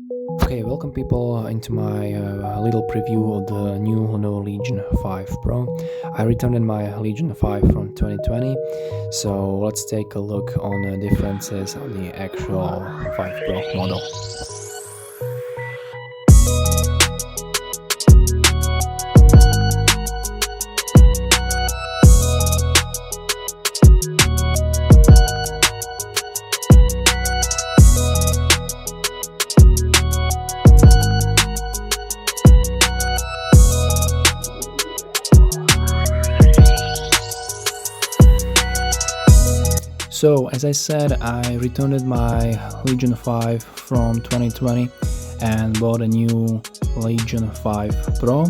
Okay, welcome people into my little preview of the new Lenovo Legion 5 Pro. I returned my Legion 5 from 2020, so let's take a look on the differences on the actual 5 Pro model. So as I said, I returned my Legion 5 from 2020 and bought a new Legion 5 Pro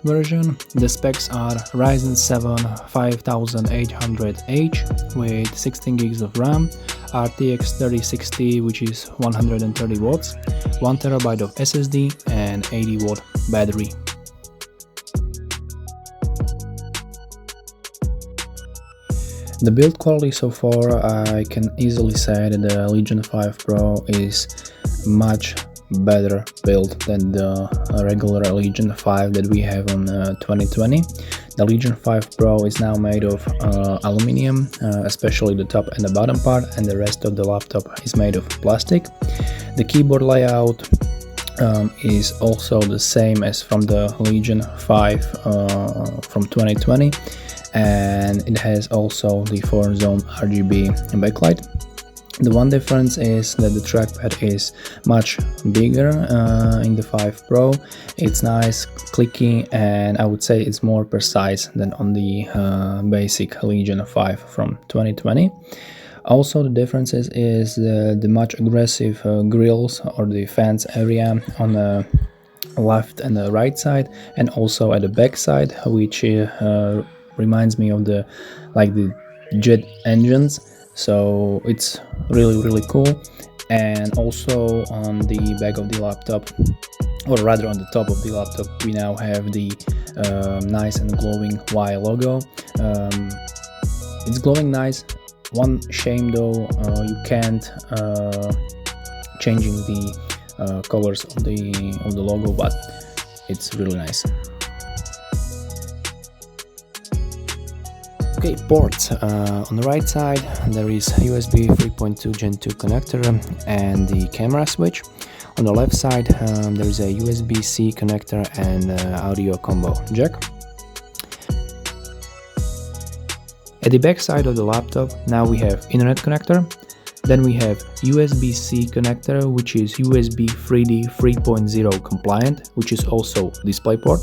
version. The specs are Ryzen 7 5800H with 16 gigs of RAM, RTX 3060 which is 130 watts, 1 terabyte of SSD and 80 watt battery. The build quality so far, I can easily say that the Legion 5 Pro is much better built than the regular Legion 5 that we have on 2020. The Legion 5 Pro is now made of aluminium, especially the top and the bottom part, and the rest of the laptop is made of plastic. The keyboard layout is also the same as from the Legion 5 from 2020. And it has also the 4-zone RGB backlight. The one difference is that the trackpad is much bigger in the 5 Pro. It's nice, clicky, and I would say it's more precise than on the basic Legion 5 from 2020. Also, the differences is the much aggressive grills or the fans area on the left and the right side, and also at the back side, which reminds me of the jet engines, so it's really cool. And also on the back of the laptop, or rather on the top of the laptop, we now have the nice and glowing Y logo. It's glowing nice. One shame though, you can't changing the colors of the logo, but it's really nice. Okay, ports. On the right side there is USB 3.2 Gen 2 connector and the camera switch. On the left side there is a USB-C connector and audio combo jack. At the back side of the laptop now we have internet connector. Then we have USB-C connector, which is USB 3D 3.0 compliant, which is also DisplayPort.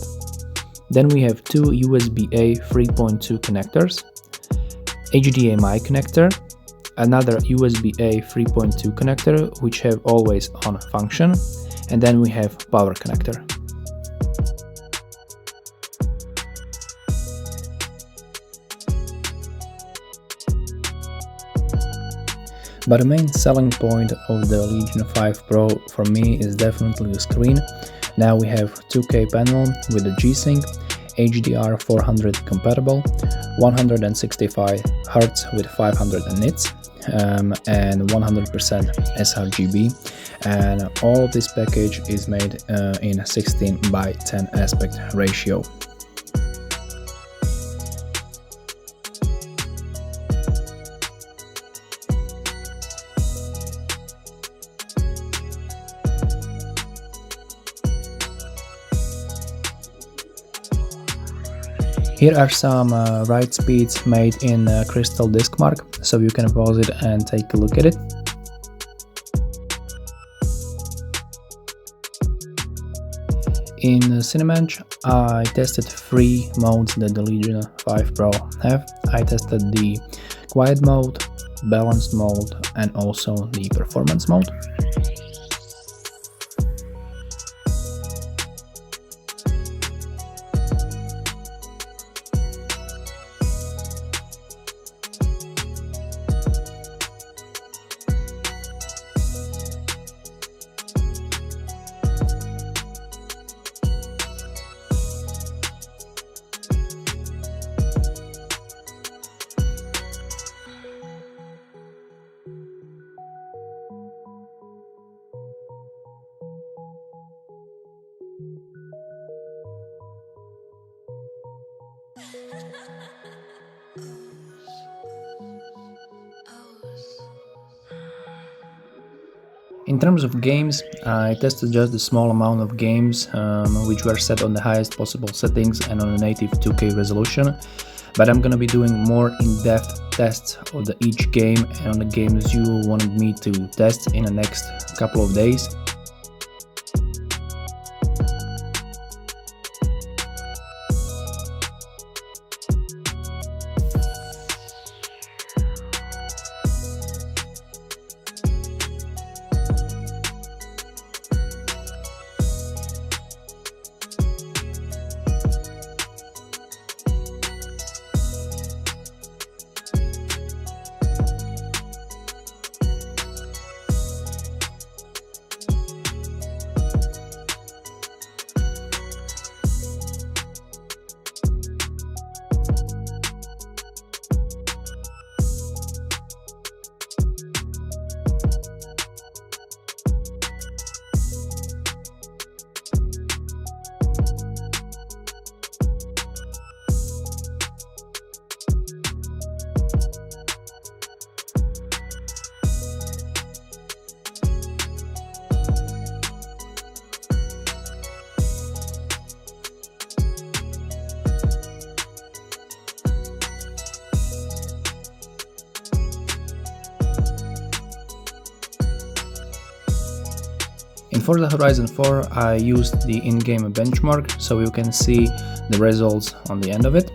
Then we have two USB-A 3.2 connectors, HDMI connector, another USB-A 3.2 connector, which have always on function, and then we have power connector. But the main selling point of the Legion 5 Pro for me is definitely the screen. Now we have 2K panel with the G-Sync, HDR 400 compatible, 165 Hz with 500 nits, and 100% sRGB, and all of this package is made in 16:10 aspect ratio. Here are some write speeds made in Crystal Disk Mark, so you can pause it and take a look at it. In Cinebench, I tested 3 modes that the Legion 5 Pro have. I tested the quiet mode, balanced mode, and also the performance mode. In terms of games, I tested just a small amount of games which were set on the highest possible settings and on a native 2K resolution, but I'm gonna be doing more in-depth tests of each game and on the games you wanted me to test in the next couple of days. In Forza Horizon 4 I used the in-game benchmark so you can see the results on the end of it.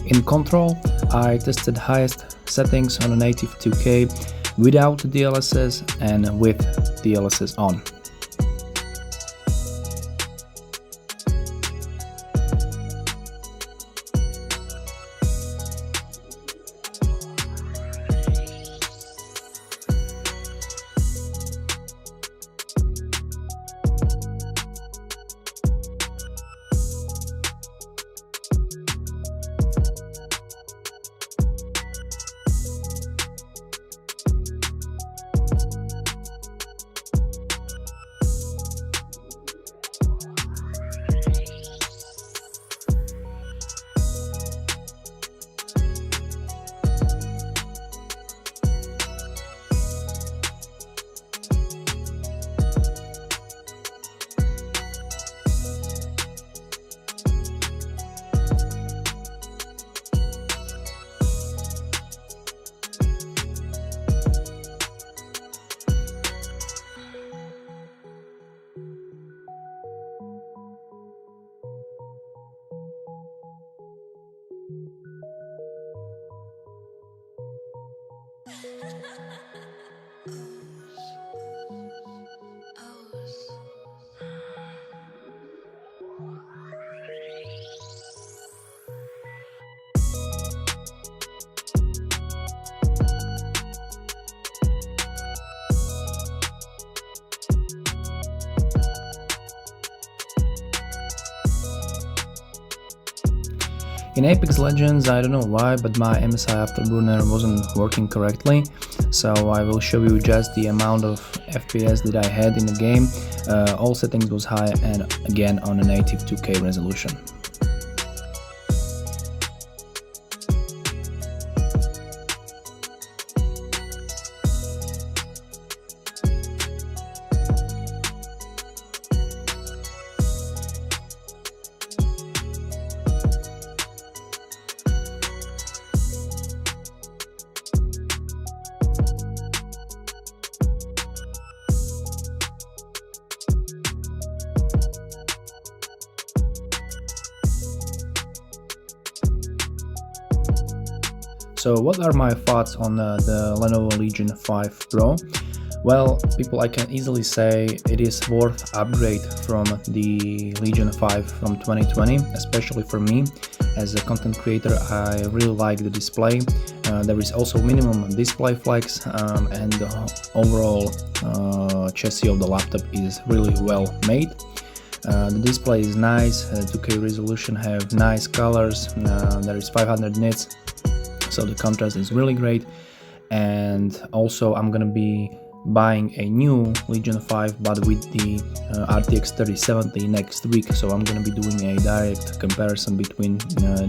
In Control, I tested highest settings on a native 2K without DLSS and with DLSS on. In Apex Legends, I don't know why, but my MSI Afterburner wasn't working correctly, so I will show you just the amount of FPS that I had in the game. All settings was high and again on a native 2K resolution. So what are my thoughts on the Lenovo Legion 5 Pro? Well, people, I can easily say it is worth upgrade from the Legion 5 from 2020, especially for me. As a content creator, I really like the display. There is also minimum display flex, and the overall chassis of the laptop is really well made. The display is nice, 2K resolution, have nice colors, there is 500 nits, so the contrast is really great. And also I'm gonna be buying a new Legion 5 but with the RTX 3070 next week, so I'm gonna be doing a direct comparison between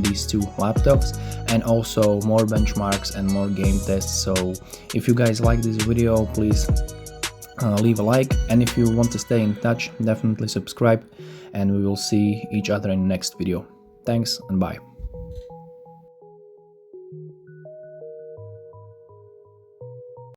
these two laptops, and also more benchmarks and more game tests. So if you guys like this video, please leave a like, and if you want to stay in touch, definitely subscribe, and we will see each other in the next video. Thanks and bye.